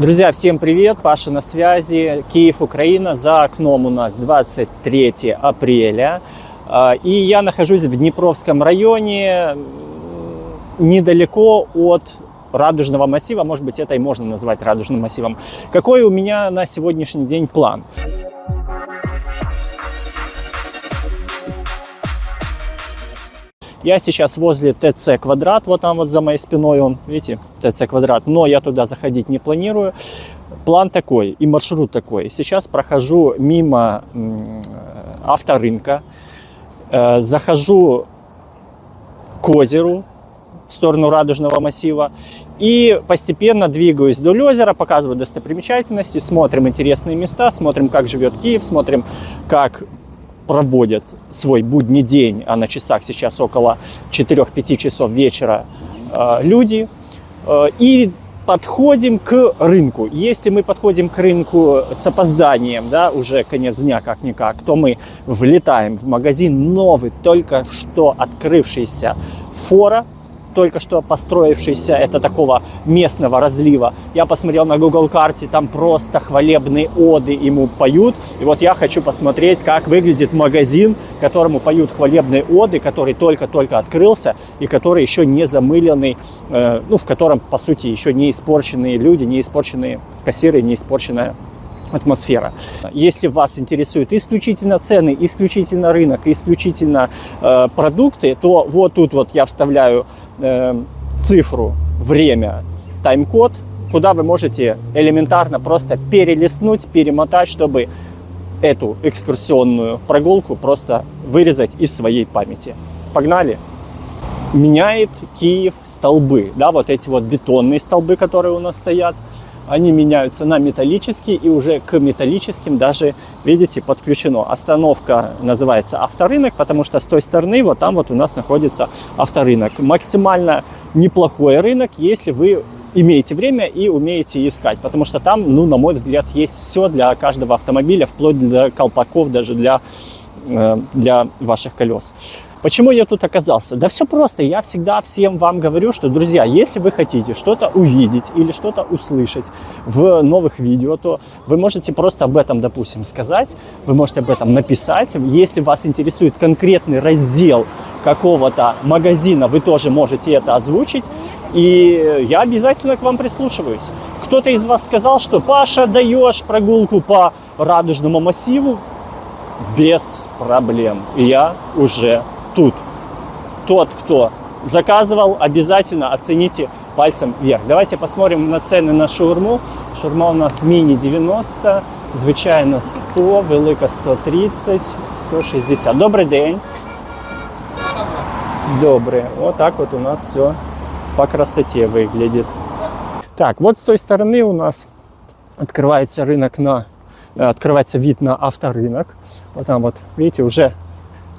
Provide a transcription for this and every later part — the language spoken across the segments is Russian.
Друзья, всем привет! Паша на связи. Киев, Украина. За окном у нас 23 апреля. И я нахожусь в Днепровском районе, недалеко от Радужного массива. Может быть, это и можно назвать Радужным массивом. Какой у меня на сегодняшний день план? Я сейчас возле ТЦ Квадрат, вот там вот за моей спиной он, видите, ТЦ Квадрат, но я туда заходить не планирую. План такой и маршрут такой. Сейчас прохожу мимо авторынка, захожу к озеру в сторону Радужного массива и постепенно двигаюсь вдоль озера, показываю достопримечательности, смотрим интересные места, смотрим, как живет Киев, смотрим, как проводят свой будний день, а на часах сейчас около 4-5 часов вечера люди, и подходим к рынку. Если мы подходим к рынку с опозданием, да, уже конец дня как-никак, то мы влетаем в магазин новый, только что открывшийся Фора, только что построившийся, это такого местного разлива. Я посмотрел на Google карте, там просто хвалебные оды ему поют. И вот я хочу посмотреть, как выглядит магазин, которому поют хвалебные оды, который только-только открылся и который еще не замыленный, в котором, по сути, еще не испорченные люди, не испорченные кассиры, не испорченная атмосфера. Если вас интересуют исключительно цены, исключительно рынок, исключительно продукты, то вот тут вот я вставляю цифру, время, тайм-код, куда вы можете элементарно просто перелистнуть, перемотать, чтобы эту экскурсионную прогулку просто вырезать из своей памяти. Погнали! Меняет Киев столбы, да, вот эти вот бетонные столбы, которые у нас стоят, они меняются на металлические, и уже к металлическим даже, видите, подключено. Остановка называется авторынок, потому что с той стороны вот там вот у нас находится авторынок. Максимально неплохой рынок, если вы имеете время и умеете искать, потому что там, на мой взгляд, есть все для каждого автомобиля, вплоть до колпаков, даже для ваших колес. Почему я тут оказался? Да все просто. Я всегда всем вам говорю, что, друзья, если вы хотите что-то увидеть или что-то услышать в новых видео, то вы можете просто об этом, допустим, сказать, вы можете об этом написать. Если вас интересует конкретный раздел какого-то магазина, вы тоже можете это озвучить, и я обязательно к вам прислушиваюсь. Кто-то из вас сказал, что Паша, даешь прогулку по Радужному массиву? Без проблем. И я уже тут. Тот, кто заказывал, обязательно оцените пальцем вверх. Давайте посмотрим на цены на шаурму. Шаурма у нас мини 90, звичайно 100, велика 130, 160. Добрий день. Добрый. Вот так вот у нас все по красоте выглядит. Так, вот с той стороны у нас открывается открывается вид на авторынок. Вот там вот, видите, уже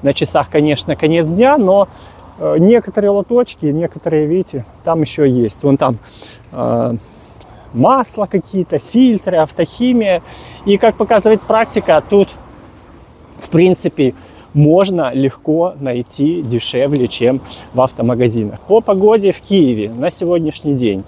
на часах, конечно, конец дня, но некоторые лоточки, некоторые, видите, там еще есть. Вон там масла какие-то, фильтры, автохимия. И, как показывает практика, тут, в принципе, можно легко найти дешевле, чем в автомагазинах. По погоде в Киеве на сегодняшний день.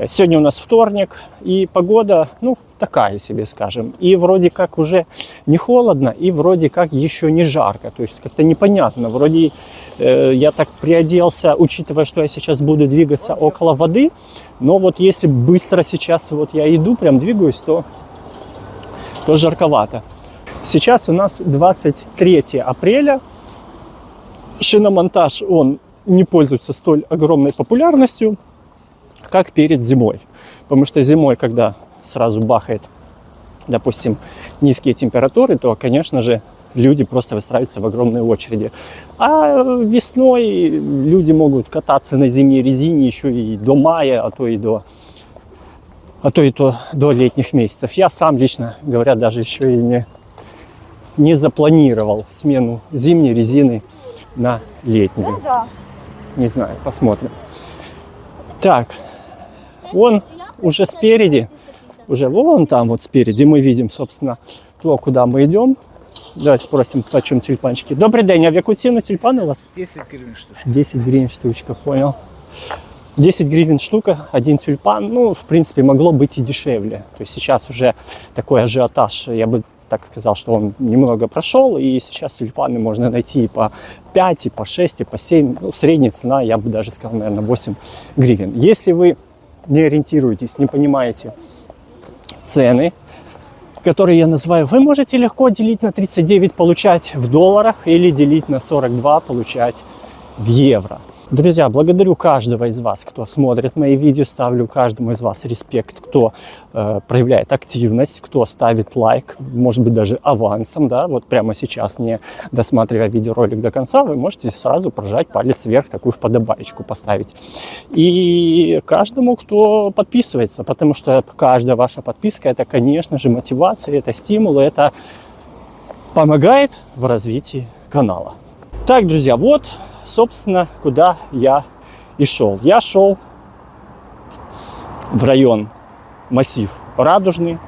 Сегодня у нас вторник, и погода, такая себе, скажем. И вроде как уже не холодно, и вроде как еще не жарко. То есть как-то непонятно. Вроде я так приоделся, учитывая, что я сейчас буду двигаться около воды. Но вот если быстро сейчас вот я иду, прям двигаюсь, то жарковато. Сейчас у нас 23 апреля. Шиномонтаж, он не пользуется столь огромной популярностью, как перед зимой. Потому что зимой, когда сразу бахает, допустим, низкие температуры, то, конечно же, люди просто выстраиваются в огромные очереди. А весной люди могут кататься на зимней резине еще и до мая, а то и до летних месяцев. Я сам, лично говоря, даже еще и не запланировал смену зимней резины на летнюю. Не знаю, посмотрим. Так, он уже спереди, уже вон там вот спереди мы видим, собственно, то, куда мы идем. Давайте спросим, почем тюльпанчики. Добрый день, а в яку ціну тюльпани у вас? 10 гривен штучка. 10 гривен штучка, понял. 10 гривен штука, один тюльпан, ну, в принципе, могло быть и дешевле. То есть сейчас уже такой ажиотаж, я бы так сказал, что он немного прошел, и сейчас тюльпаны можно найти и по 5, и по 6, и по 7. Ну, средняя цена, я бы даже сказал, наверное, 8 гривен. Если вы не ориентируетесь, не понимаете цены, которые я называю, вы можете легко делить на 39, получать в долларах, или делить на 42, получать в евро. Друзья, благодарю каждого из вас, кто смотрит мои видео, ставлю каждому из вас респект, кто проявляет активность, кто ставит лайк, может быть даже авансом, да, вот прямо сейчас, не досматривая видеоролик до конца, вы можете сразу прожать палец вверх, такую вподобаечку поставить. И каждому, кто подписывается, потому что каждая ваша подписка, это, конечно же, мотивация, это стимул, это помогает в развитии канала. Так, друзья, вот, собственно, куда я и шел. Я шел в район массив Радужный.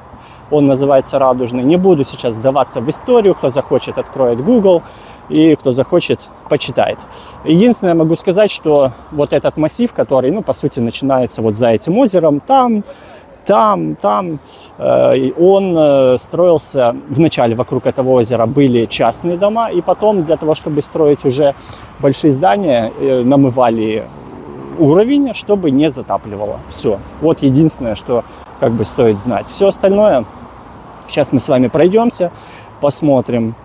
Он называется Радужный. Не буду сейчас вдаваться в историю. Кто захочет, откроет Google. И кто захочет, почитает. Единственное, могу сказать, что вот этот массив, который, ну, по сути, начинается вот за этим озером, там, он строился, вначале вокруг этого озера были частные дома, и потом для того, чтобы строить уже большие здания, намывали уровень, чтобы не затапливало. Все. Вот единственное, что как бы стоит знать. Все остальное, сейчас мы с вами пройдемся, посмотрим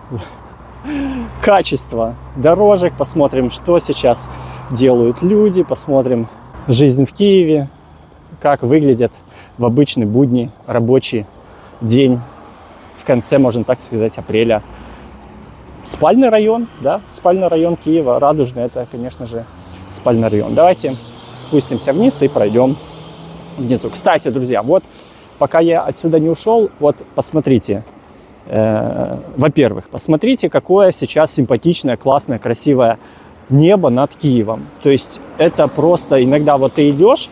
качество дорожек, посмотрим, что сейчас делают люди, посмотрим жизнь в Киеве, как выглядят в обычный будний рабочий день в конце, можно так сказать, апреля. Спальный район, да, спальный район Киева, Радужный, это, конечно же, спальный район. Давайте спустимся вниз и пройдем внизу. Кстати, друзья, вот пока я отсюда не ушел, вот посмотрите, во-первых, посмотрите, какое сейчас симпатичное, классное, красивое небо над Киевом. То есть это просто, иногда вот ты идешь,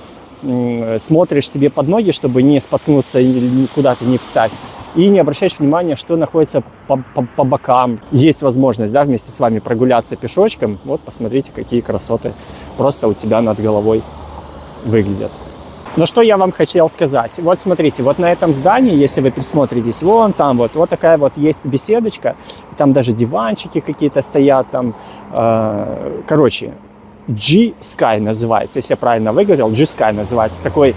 смотришь себе под ноги, чтобы не споткнуться и куда-то не встать, и не обращаешь внимания, что находится по бокам. Есть возможность, да, вместе с вами прогуляться пешочком. Вот посмотрите, какие красоты просто у тебя над головой выглядят. Но что я вам хотел сказать. Вот смотрите, вот на этом здании, если вы присмотритесь, вон там вот такая вот есть беседочка, там даже диванчики какие-то стоят, там, короче, G-Sky называется, если я правильно выговорил, G-Sky называется, такой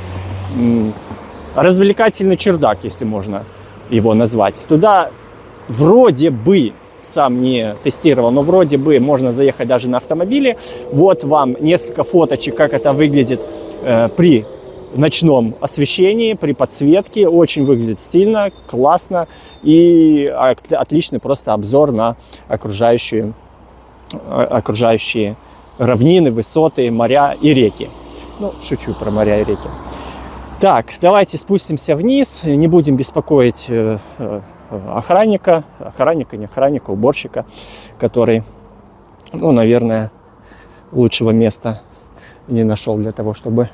развлекательный чердак, если можно его назвать. Туда вроде бы, сам не тестировал, но вроде бы можно заехать даже на автомобиле. Вот вам несколько фоточек, как это выглядит при ночном освещении, при подсветке. Очень выглядит стильно, классно и отличный просто обзор на окружающие равнины, высоты, моря и реки. Ну, шучу про моря и реки. Так, давайте спустимся вниз, не будем беспокоить охранника, уборщика, который, ну, наверное, лучшего места не нашел для того, чтобы...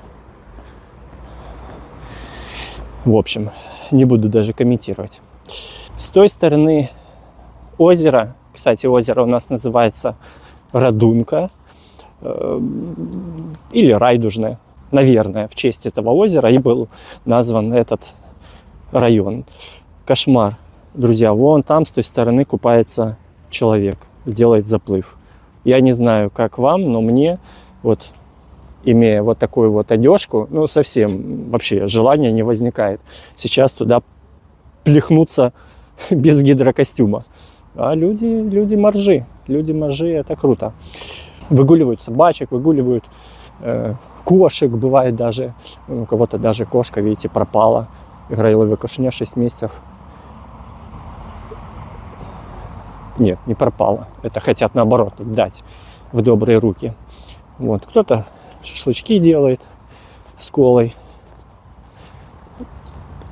В общем, не буду даже комментировать. С той стороны озера, кстати, озеро у нас называется Радунка, или Райдужное, наверное, в честь этого озера и был назван этот район. Кошмар, друзья, вон там с той стороны купается человек, делает заплыв. Я не знаю, как вам, но мне, вот, имея вот такую вот одежку, ну, совсем вообще желания не возникает сейчас туда плехнуться без гидрокостюма. А люди моржи, это круто. Выгуливают собачек, выгуливают кошек, бывает даже, у кого-то даже кошка, видите, пропала. Играйловой кошне 6 месяцев. Нет, не пропала. Это хотят, наоборот, дать в добрые руки. Вот. Кто-то шашлычки делает с колой.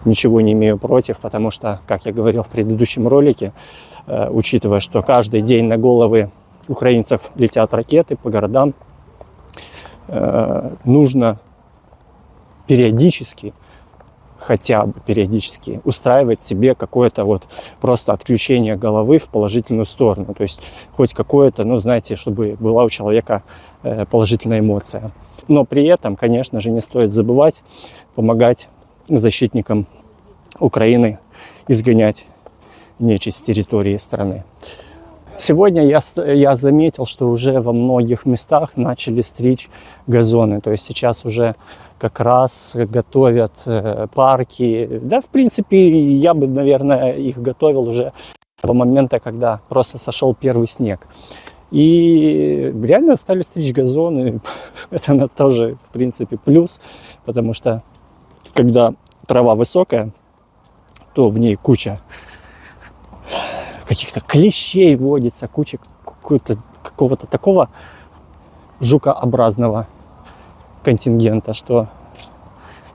Ничего не имею против, потому что, как я говорил в предыдущем ролике, учитывая, что каждый день на головы украинцев летят ракеты по городам, нужно периодически, хотя бы периодически, устраивать себе какое-то вот просто отключение головы в положительную сторону. То есть хоть какое-то, ну, знаете, чтобы была у человека положительная эмоция. Но при этом, конечно же, не стоит забывать помогать защитникам Украины изгонять нечисть с территории страны. Сегодня я заметил, что уже во многих местах начали стричь газоны. То есть сейчас уже как раз готовят парки. Да, в принципе, я бы, наверное, их готовил уже с того момента, когда просто сошел первый снег. И реально стали стричь газоны. Это тоже, в принципе, плюс, потому что когда трава высокая, то в ней куча каких-то клещей водится, куча какого-то такого жукообразного контингента, что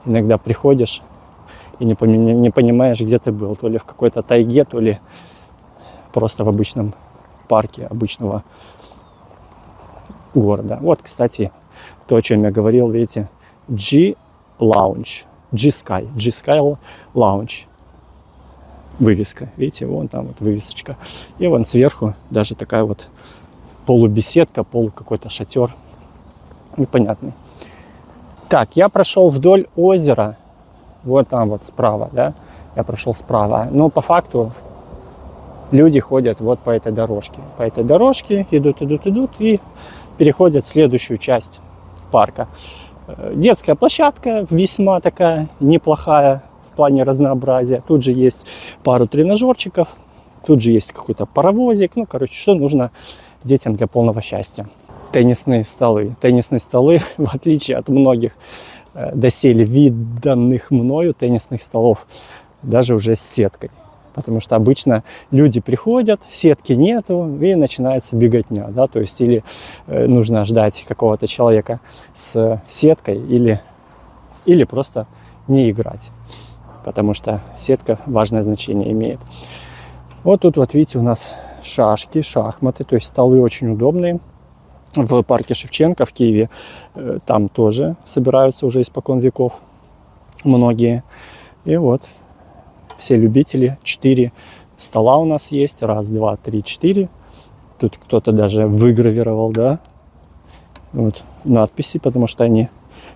иногда приходишь и не понимаешь, где ты был. То ли в какой-то тайге, то ли просто в обычном парке обычного города. Вот, кстати, то, о чем я говорил, видите, G-Lounge, G-Sky Lounge. Вывеска, видите, вон там вот вывесочка. И вон сверху даже такая вот полубеседка, какой-то шатер. Непонятный. Так, я прошел вдоль озера. Вот там вот справа, да. Я прошел справа. Но по факту люди ходят вот по этой дорожке. По этой дорожке идут и переходят в следующую часть парка. Детская площадка весьма такая неплохая в плане разнообразия. Тут же есть пару тренажерчиков, тут же есть какой-то паровозик. Ну, короче, что нужно детям для полного счастья. Теннисные столы. Теннисные столы, в отличие от многих доселе виданных мною теннисных столов, даже уже с сеткой. Потому что обычно люди приходят, сетки нету, и начинается беготня. Да? То есть или нужно ждать какого-то человека с сеткой, или просто не играть. Потому что сетка важное значение имеет. Вот тут вот видите у нас шашки, шахматы, то есть столы очень удобные. В парке Шевченко в Киеве там тоже собираются уже испокон веков многие. И вот все любители, 4 стола у нас есть, 1, 2, 3, 4. Тут кто-то даже выгравировал, да, вот надписи, потому что они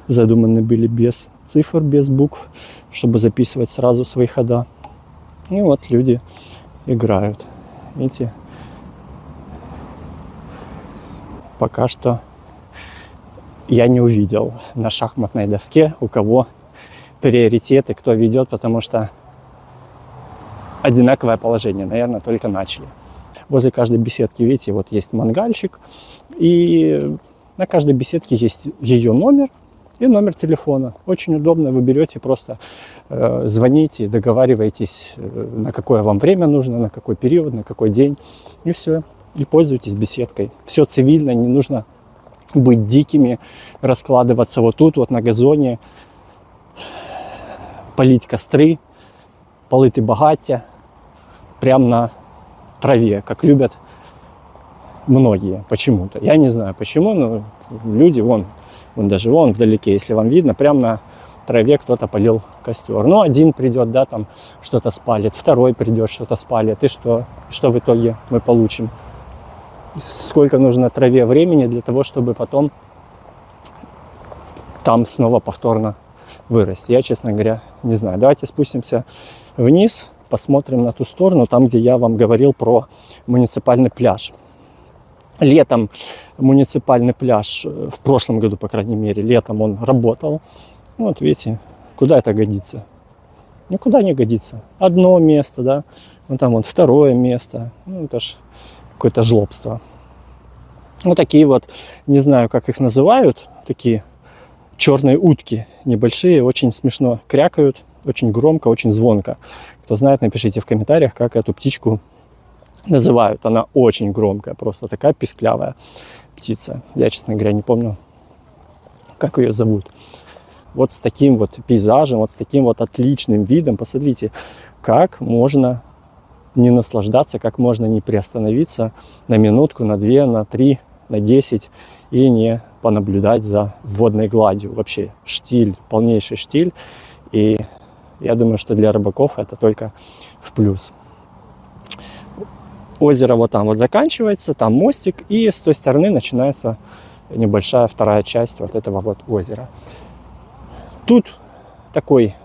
задуманы были без цифр, без букв, чтобы записывать сразу свои хода. И вот люди играют. Видите? Пока что я не увидел на шахматной доске, у кого приоритеты, кто ведет, потому что одинаковое положение, наверное, только начали. Возле каждой беседки, видите, вот есть мангальщик, и на каждой беседке есть ее номер и номер телефона. Очень удобно, вы берете, просто звоните, договариваетесь, на какое вам время нужно, на какой период, на какой день, и все. И пользуйтесь беседкой. Все цивильно, не нужно быть дикими, раскладываться вот тут, вот на газоне, полить костры, полити багаття прямо на траве, как любят многие почему-то. Я не знаю почему, но люди, вон даже вдалеке, если вам видно, прямо на траве кто-то полил костер. Ну, один придет, да, там что-то спалит, второй придет, что-то спалит. И что в итоге мы получим? Сколько нужно траве времени для того, чтобы потом там снова повторно вырасти? Я, честно говоря, не знаю. Давайте спустимся вниз, посмотрим на ту сторону, там, где я вам говорил про муниципальный пляж. Летом муниципальный пляж, в прошлом году, по крайней мере, летом он работал. Вот видите, куда это годится? Никуда не годится. Одно место, да, вот там вот второе место. Ну, это ж какое-то жлобство. Вот такие вот, не знаю, как их называют, такие черные утки небольшие, очень смешно крякают, очень громко, очень звонко. Кто знает, напишите в комментариях, как эту птичку называют. Она очень громкая, просто такая писклявая птица. Я, честно говоря, не помню, как ее зовут. Вот с таким вот пейзажем, вот с таким вот отличным видом, посмотрите, как можно не наслаждаться, как можно не приостановиться на минутку, на 2, на 3, на 10 и не понаблюдать за водной гладью. Вообще штиль, полнейший штиль. И я думаю, что для рыбаков это только в плюс. Озеро вот там вот заканчивается, там мостик, и с той стороны начинается небольшая вторая часть вот этого вот озера. Тут такой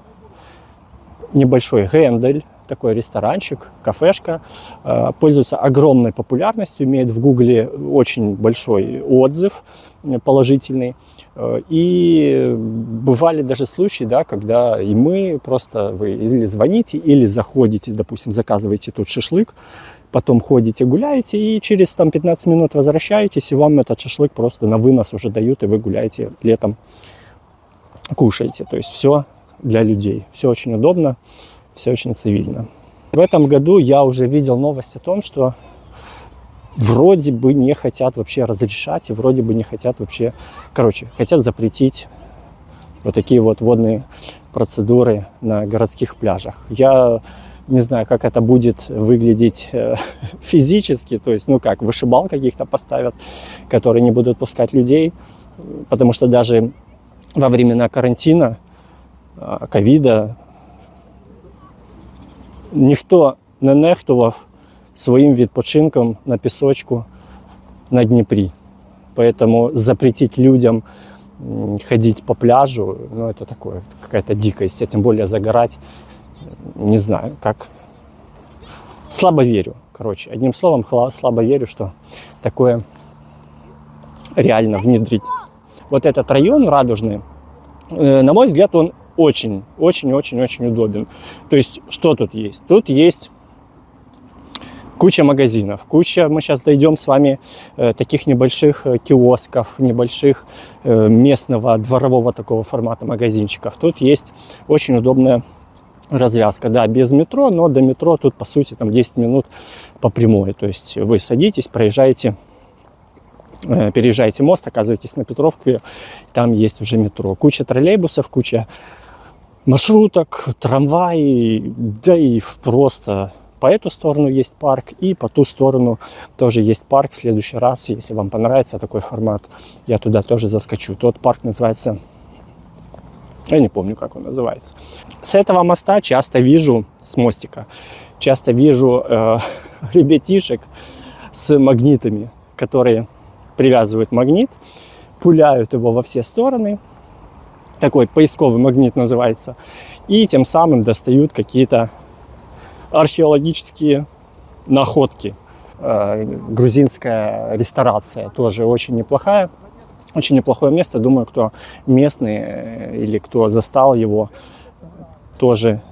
небольшой гендель, такой ресторанчик, кафешка, пользуется огромной популярностью, имеет в Гугле очень большой отзыв положительный. И бывали даже случаи, да, когда и мы просто, вы или звоните, или заходите, допустим, заказываете тут шашлык, потом ходите, гуляете, и через там 15 минут возвращаетесь, и вам этот шашлык просто на вынос уже дают, и вы гуляете летом, кушаете. То есть все для людей, все очень удобно, все очень цивильно. В этом году я уже видел новость о том, что вроде бы не хотят вообще разрешать, и вроде бы не хотят вообще, хотят запретить вот такие вот водные процедуры на городских пляжах. Я не знаю, как это будет выглядеть физически, то есть, вышибал каких-то поставят, которые не будут пускать людей, потому что даже во времена карантина, ковида, ніхто не нехтував своим відпочинком на песочку на Днепре. Поэтому запретить людям ходить по пляжу, это такое, какая-то дикость, а тем более загорать, не знаю, как. Слабо верю, одним словом, слабо верю, что такое реально внедрить. Вот этот район Радужный, на мой взгляд, он очень-очень-очень удобен. То есть, что тут есть? Тут есть куча магазинов, мы сейчас дойдем с вами таких небольших киосков, небольших местного дворового такого формата магазинчиков. Тут есть очень удобная развязка, да, без метро, но до метро тут, по сути, там 10 минут по прямой. То есть вы садитесь, переезжаете мост, оказываетесь на Петровке, там есть уже метро. Куча троллейбусов, куча маршруток, трамваи, да и просто по эту сторону есть парк, и по ту сторону тоже есть парк. В следующий раз, если вам понравится такой формат, я туда тоже заскочу. Тот парк называется... Я не помню, как он называется. С этого моста часто вижу, с мостика, ребятишек с магнитами, которые привязывают магнит, пуляют его во все стороны. Такой поисковый магнит называется. И тем самым достают какие-то археологические находки. Грузинская ресторация тоже очень неплохая. Очень неплохое место. Думаю, кто местный или кто застал его, тоже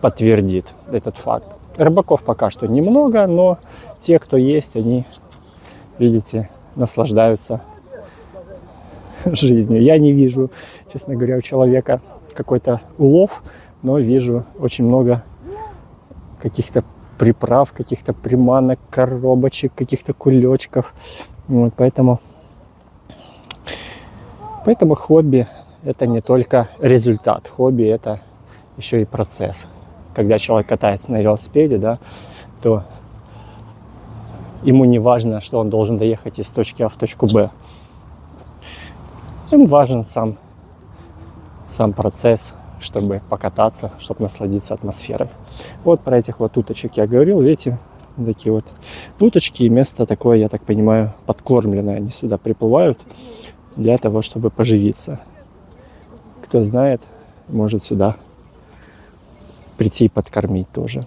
подтвердит этот факт. Рыбаков пока что немного, но те, кто есть, они, видите, наслаждаются жизнью. Я не вижу, честно говоря, у человека какой-то улов, но вижу очень много каких-то приправ, каких-то приманок, коробочек, каких-то кулечков. Вот, поэтому хобби – это не только результат. Хобби – это еще и процесс. Когда человек катается на велосипеде, да, то ему не важно, что он должен доехать из точки А в точку Б. Им важен сам процесс, чтобы покататься, чтобы насладиться атмосферой. Вот про этих вот уточек я говорил. Видите, такие вот уточки. И место такое, я так понимаю, подкормленное. Они сюда приплывают для того, чтобы поживиться. Кто знает, может сюда прийти и подкормить тоже.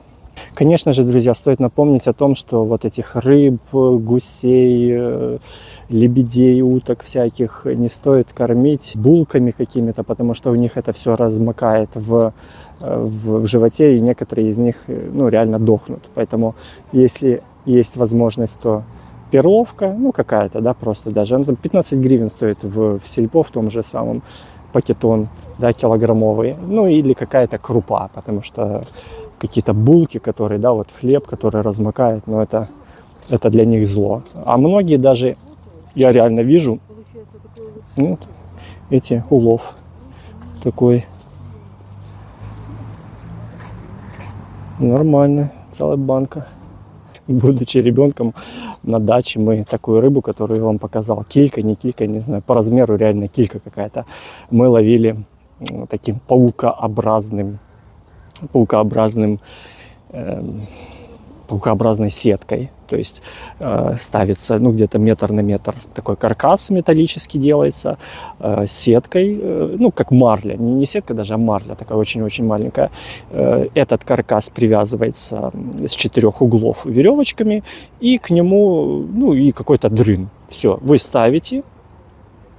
Конечно же, друзья, стоит напомнить о том, что вот этих рыб, гусей, лебедей, уток всяких не стоит кормить булками какими-то, потому что у них это все размокает в животе, и некоторые из них реально дохнут. Поэтому, если есть возможность, то перловка, какая-то, да, просто даже, она там 15 гривен стоит в сельпо, в том же самом, пакетон, да, килограммовый, или какая-то крупа, потому что какие-то булки, которые, да, вот хлеб, который размокает, это для них зло. А многие даже, я реально вижу, эти улов такой нормально, целая банка. Будучи ребенком на даче, мы такую рыбу, которую я вам показал, килька, не килька, не знаю, по размеру реально килька какая-то, мы ловили таким паукообразным рукообразной сеткой. То есть ставится, ну, где-то метр на метр такой каркас металлический делается сеткой, ну, как марля, не сетка даже, а марля, такая очень-очень маленькая. Этот каркас привязывается с 4 углов веревочками, и к нему, ну, и какой-то дрын. Все, вы ставите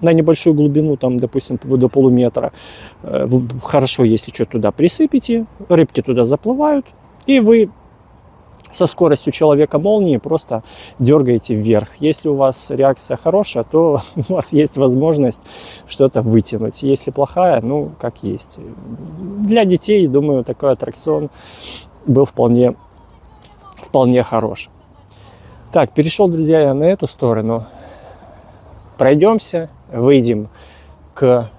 на небольшую глубину, там, допустим, до полуметра. Хорошо, если что туда присыпете, рыбки туда заплывают, и вы со скоростью человека-молнии просто дергаете вверх. Если у вас реакция хорошая, то у вас есть возможность что-то вытянуть. Если плохая, ну, как есть. Для детей, думаю, такой аттракцион был вполне хорош. Так, перешел, друзья, я на эту сторону. Пройдемся, выйдем к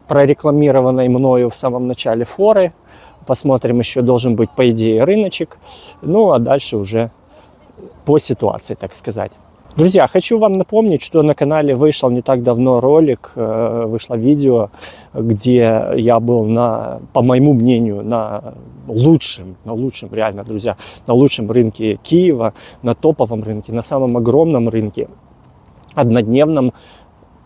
прорекламированной мною в самом начале форы. Посмотрим, еще должен быть, по идее, рыночек. Ну, а дальше уже по ситуации, так сказать. Друзья, хочу вам напомнить, что на канале вышел не так давно ролик, вышло видео, где я был по моему мнению, на лучшем, реально, друзья, на лучшем рынке Киева, на топовом рынке, на самом огромном рынке, однодневной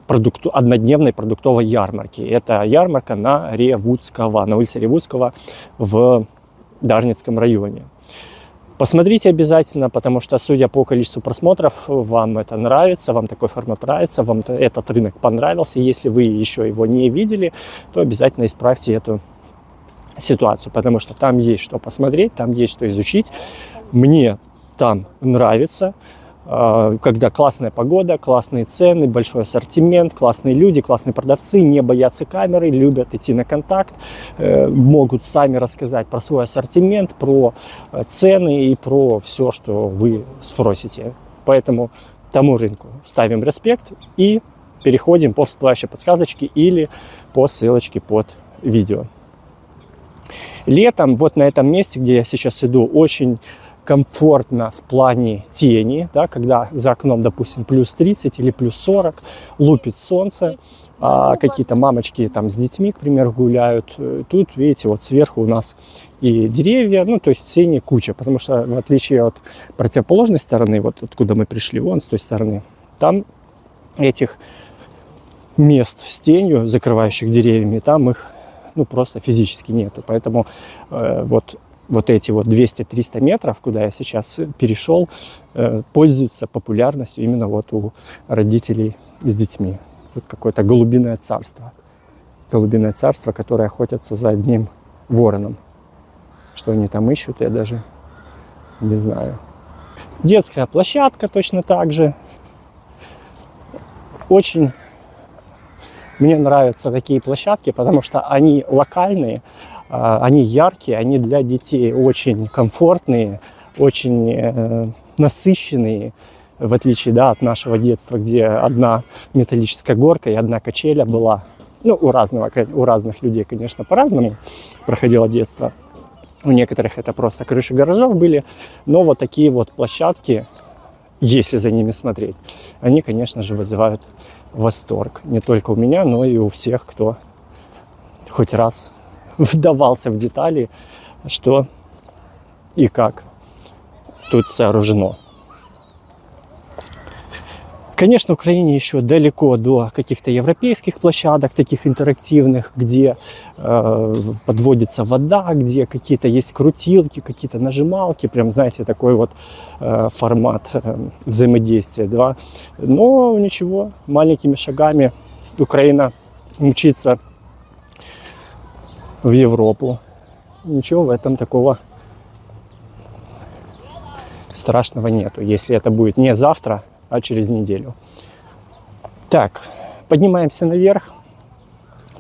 продуктовой ярмарки. Это ярмарка на улице Ревудского в Дарницком районе. Посмотрите обязательно, потому что, судя по количеству просмотров, вам это нравится, вам такой формат нравится, вам этот рынок понравился. Если вы еще его не видели, то обязательно исправьте эту ситуацию, потому что там есть что посмотреть, там есть что изучить. Мне там нравится, когда классная погода, классные цены, большой ассортимент, классные люди, классные продавцы, не боятся камеры, любят идти на контакт, могут сами рассказать про свой ассортимент, про цены и про все, что вы спросите. Поэтому тому рынку ставим респект и переходим по всплывающей подсказочке или по ссылочке под видео. Летом вот на этом месте, где я сейчас иду, очень комфортно в плане тени, да, когда за окном, допустим, плюс 30 или плюс 40, лупит солнце, а какие-то мамочки там с детьми, к примеру, гуляют. Тут, видите, вот сверху у нас и деревья, ну, то есть тени куча, потому что в отличие от противоположной стороны, вот откуда мы пришли, вон с той стороны, там этих мест с тенью, закрывающих деревьями, там их, ну, просто физически нету. Поэтому вот эти вот 200-300 метров, куда я сейчас перешел, пользуются популярностью именно вот у родителей с детьми. Тут какое-то голубиное царство. Голубиное царство, которое охотятся за одним вороном. Что они там ищут, я даже не знаю. Детская площадка точно так же. Очень мне нравятся такие площадки, потому что они локальные, они яркие, они для детей очень комфортные, очень насыщенные, в отличие, да, от нашего детства, где одна металлическая горка и одна качеля была. Ну, у разных людей, конечно, по-разному проходило детство. У некоторых это просто крыши гаражов были, но вот такие вот площадки, если за ними смотреть, они, конечно же, вызывают восторг. Не только у меня, но и у всех, кто хоть раз вдавался в детали, что и как тут сооружено. Конечно, Украине еще далеко до каких-то европейских площадок, таких интерактивных, где подводится вода, где какие-то есть крутилки, какие-то нажималки, прям, знаете, такой вот формат взаимодействия, да. Но ничего, маленькими шагами Украина мчится в Европу. Ничего в этом такого страшного нету, если это будет не завтра, а через неделю. Так, поднимаемся наверх.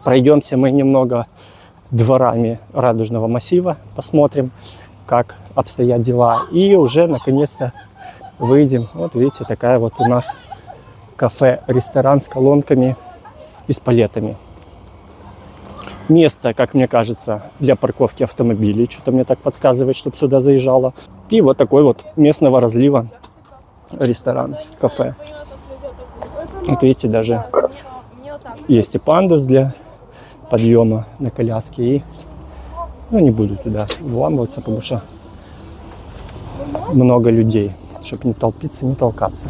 Пройдемся мы немного дворами Радужного массива. Посмотрим, как обстоят дела. И уже наконец-то выйдем. Вот видите, такая вот у нас кафе-ресторан с колонками и с палетами. Место, как мне кажется, для парковки автомобилей. Что-то мне так подсказывает, чтобы сюда заезжало. И вот такой вот местного разлива ресторан, кафе. Вот видите, даже есть и пандус для подъема на коляске. И, ну, не буду туда вламываться, потому что много людей, чтобы не толпиться, не толкаться.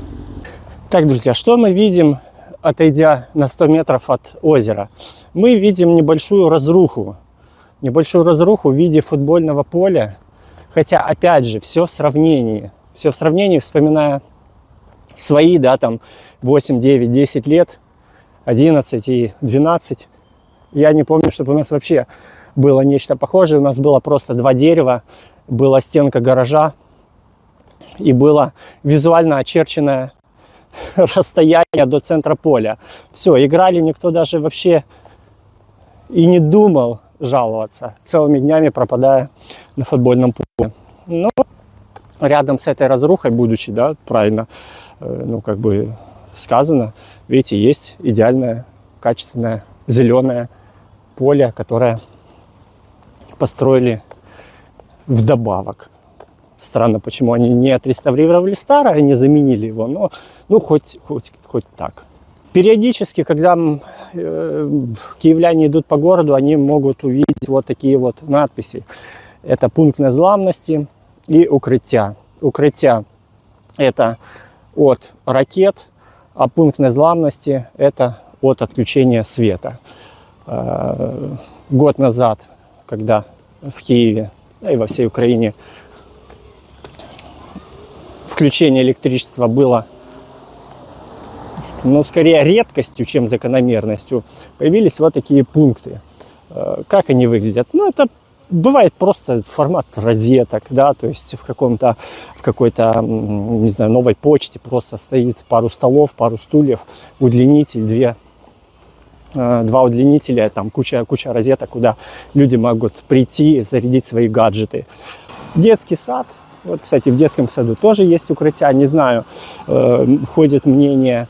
Так, друзья, что мы видим, отойдя на 100 метров от озера? Мы видим небольшую разруху в виде футбольного поля. Хотя, опять же, все в сравнении, вспоминая свои, да, там 8, 9, 10 лет, 11 и 12. Я не помню, чтобы у нас вообще было нечто похожее. У нас было просто 2 дерева, была стенка гаража и было визуально очерченное расстояние до центра поля. Все, играли, никто даже вообще и не думал жаловаться, целыми днями пропадая на футбольном поле. Но рядом с этой разрухой, будучи, да, правильно, ну, как бы сказано, видите, есть идеальное, качественное, зеленое поле, которое построили вдобавок. Странно, почему они не отреставрировали старое, а не заменили его, но ну, хоть так. Периодически, когда киевляне идут по городу, они могут увидеть вот такие вот надписи. Это пункт незламности и укрытия. Укрытия – это от ракет, а пункт незламности – это от отключения света. Год назад, когда в Киеве, да и во всей Украине, включение электричества было, ну, скорее редкостью, чем закономерностью, появились вот такие пункты. Как они выглядят? Ну, это бывает просто формат розеток, да, то есть в какой-то, не знаю, новой почте просто стоит пару столов, пару стульев, удлинитель, два удлинителя, там куча розеток, куда люди могут прийти, зарядить свои гаджеты. Детский сад. Вот, кстати, в детском саду тоже есть укрытия. Не знаю, ходит мнение,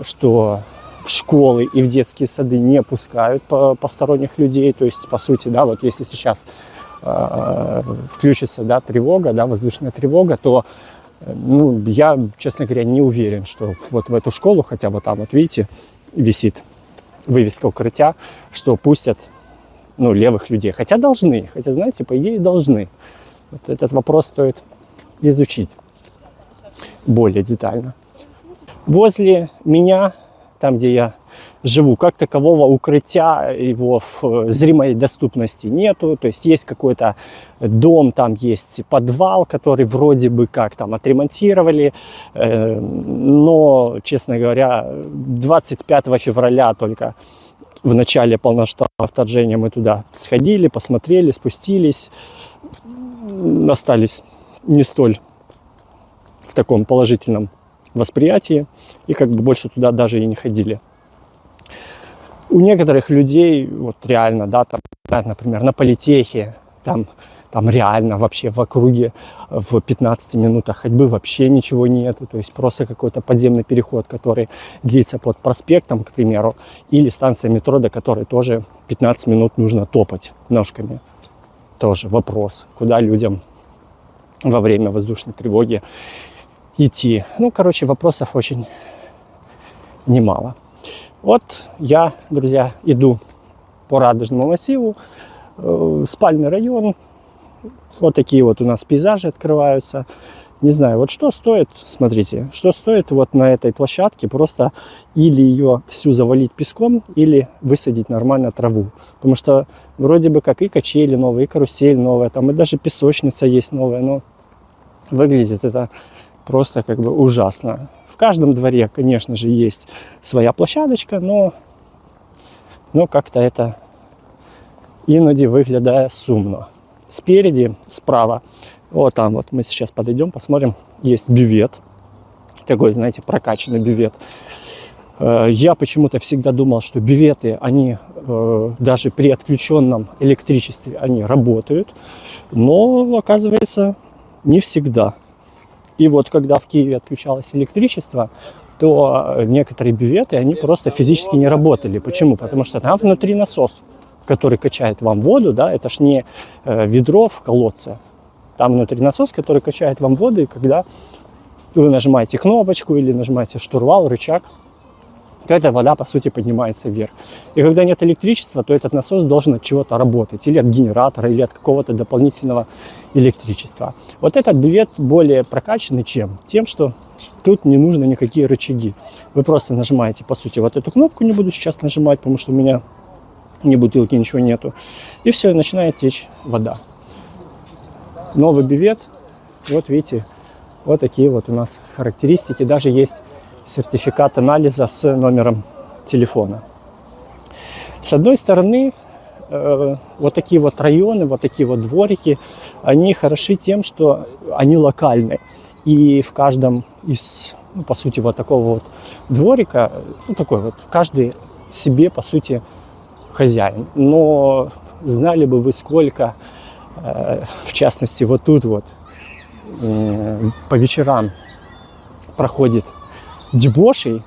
что в школы и в детские сады не пускают посторонних людей. То есть, по сути, да, вот если сейчас включится, да, тревога, да, воздушная тревога, то, ну, я, честно говоря, не уверен, что вот в эту школу, хотя вот там, вот видите, висит вывеска укрытия, что пустят, ну, левых людей. Хотя должны, знаете, по идее должны. Вот этот вопрос стоит изучить более детально. Возле меня, там, где я живу, как такового укрытия, его в зримой доступности нету. То есть есть какой-то дом, там есть подвал, который вроде бы как там отремонтировали. Но, честно говоря, 25 февраля только в начале полномасштабного вторжения мы туда сходили, посмотрели, спустились. Остались не столь в таком положительном восприятии и как бы больше туда даже и не ходили. У некоторых людей вот реально, да, там, например, на политехе, там реально вообще в округе в 15 минутах ходьбы вообще ничего нету, то есть просто какой-то подземный переход, который длится под проспектом, к примеру, или станция метро, до которой тоже 15 минут нужно топать ножками. Тоже вопрос, куда людям во время воздушной тревоги идти. Ну, короче, вопросов очень немало. Вот я, друзья, иду по Радужному массиву, спальный район. Вот такие вот у нас пейзажи открываются. Не знаю, вот что стоит, смотрите, что стоит вот на этой площадке просто или ее всю завалить песком, или высадить нормально траву. Потому что вроде бы как и качели новые, и карусель новая, там и даже песочница есть новая, но выглядит это просто как бы ужасно. В каждом дворе, конечно же, есть своя площадочка, но как-то это іноді виглядає сумно. Спереди, справа, вот там вот мы сейчас подойдем, посмотрим, есть бювет. Такой, знаете, прокачанный бювет. Я почему-то всегда думал, что бюветы, они даже при отключенном электричестве, они работают. Но, оказывается, не всегда. И вот когда в Киеве отключалось электричество, то некоторые бюветы, они просто физически не работали. Почему? Потому что там внутри насос, который качает вам воду, да, это ж не ведро в колодце. Там внутри насос, который качает вам воду, и когда вы нажимаете кнопочку или нажимаете штурвал, рычаг, то эта вода, по сути, поднимается вверх. И когда нет электричества, то этот насос должен от чего-то работать, или от генератора, или от какого-то дополнительного электричества. Вот этот бювет более прокачанный чем? Тем, что тут не нужно никакие рычаги. Вы просто нажимаете, по сути, вот эту кнопку, не буду сейчас нажимать, потому что у меня ни бутылки, ничего нету. И все, и начинает течь вода. Новый бювет, вот видите, вот такие вот у нас характеристики. Даже есть сертификат анализа с номером телефона. С одной стороны, вот такие вот районы, вот такие вот дворики, они хороши тем, что они локальны. И в каждом из, ну, по сути, вот такого вот дворика, ну, такой вот, каждый себе, по сути, хозяин. Но знали бы вы, сколько, в частности, вот тут вот по вечерам проходит дебошей,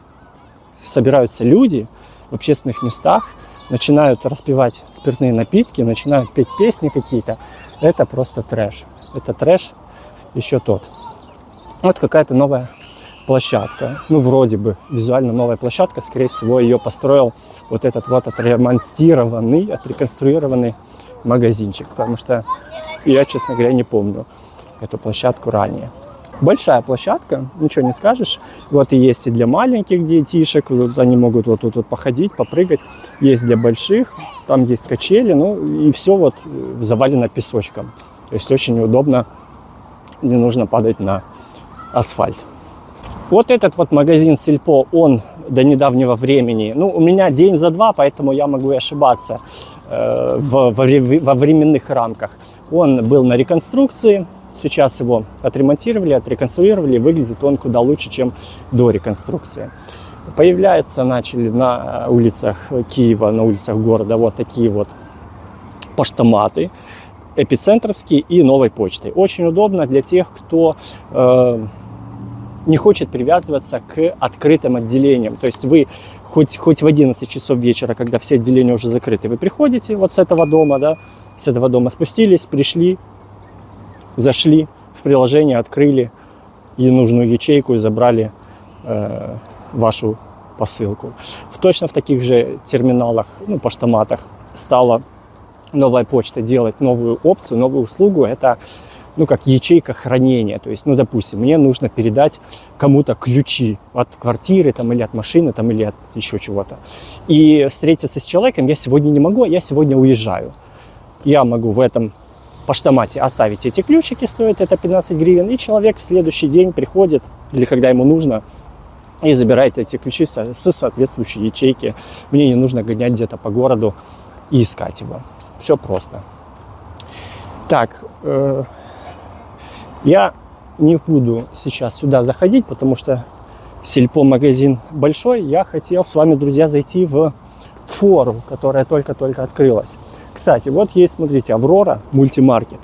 собираются люди в общественных местах, начинают распивать спиртные напитки, начинают петь песни какие-то. Это просто трэш. Это трэш еще тот. Вот какая-то новая площадка. Ну, вроде бы визуально новая площадка. Скорее всего, ее построил вот этот вот отремонтированный, отреконструированный магазинчик. Потому что я, честно говоря, не помню эту площадку ранее. Большая площадка, ничего не скажешь. Вот и есть и для маленьких детишек, вот они могут вот тут вот походить, попрыгать. Есть для больших, там есть качели, ну и все вот завалено песочком. То есть очень удобно, не нужно падать на асфальт. Вот этот вот магазин Сельпо, он до недавнего времени, ну у меня день за два, поэтому я могу ошибаться во временных рамках. Он был на реконструкции. Сейчас его отремонтировали, отреконструировали, выглядит он куда лучше, чем до реконструкции. Появляются, начали на улицах Киева, на улицах города вот такие вот поштоматы, эпицентровские и новой почтой. Очень удобно для тех, кто не хочет привязываться к открытым отделениям. То есть вы хоть в 11 часов вечера, когда все отделения уже закрыты, вы приходите вот с этого дома, да, с этого дома спустились, пришли, зашли в приложение, открыли и нужную ячейку и забрали вашу посылку. Точно в таких же терминалах, ну, поштоматах стала новая почта делать новую опцию, новую услугу. Это, ну, как ячейка хранения. То есть, ну, допустим, мне нужно передать кому-то ключи от квартиры там, или от машины там, или от еще чего-то. И встретиться с человеком я сегодня не могу, я сегодня уезжаю. Я могу в этом поштомате оставить эти ключики, стоит это 15 гривен, и человек в следующий день приходит, или когда ему нужно, и забирает эти ключи с соответствующей ячейки. Мне не нужно гонять где-то по городу и искать его. Все просто. Так, я не буду сейчас сюда заходить, потому что Сельпо магазин большой. Я хотел с вами, друзья, зайти в Фору, которая только-только открылась. Кстати, вот есть, смотрите, Аврора мультимаркет.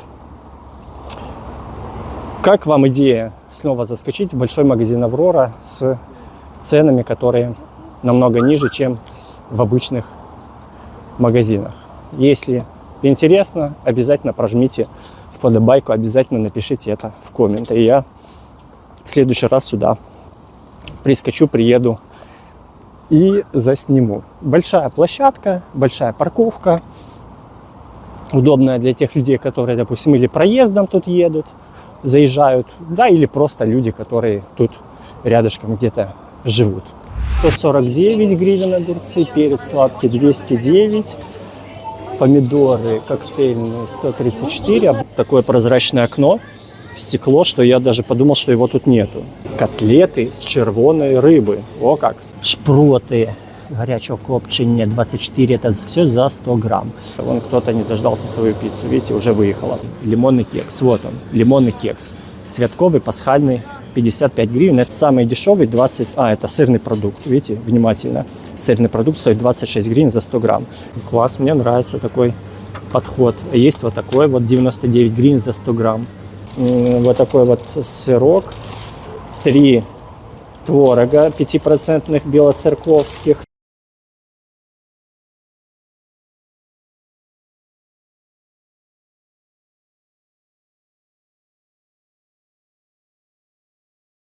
Как вам идея снова заскочить в большой магазин Аврора с ценами, которые намного ниже, чем в обычных магазинах? Если интересно, обязательно прожмите вподобайку, обязательно напишите это в комменты. И я в следующий раз сюда прискочу, приеду и засниму. Большая площадка, большая парковка. Удобная для тех людей, которые, допустим, или проездом тут едут, заезжают, да, или просто люди, которые тут рядышком где-то живут. 149 гривен огурцы, перец сладкий 209, помидоры коктейльные 134. Такое прозрачное окно, стекло, что я даже подумал, что его тут нету. Котлеты с червоной рыбы. О как! Шпроты горячего копчения 24, это все за 100 грамм. Вон кто-то не дождался свою пиццу, видите, уже выехала. Лимонный кекс, вот он, лимонный кекс. Святковый, пасхальный, 55 гривен, это самый дешевый, 20, это сырный продукт, видите, внимательно. Сырный продукт стоит 26 гривен за 100 грамм. Класс, мне нравится такой подход. Есть вот такой вот, 99 гривен за 100 грамм. Вот такой вот сырок, 3 творога 5% белоцерковских.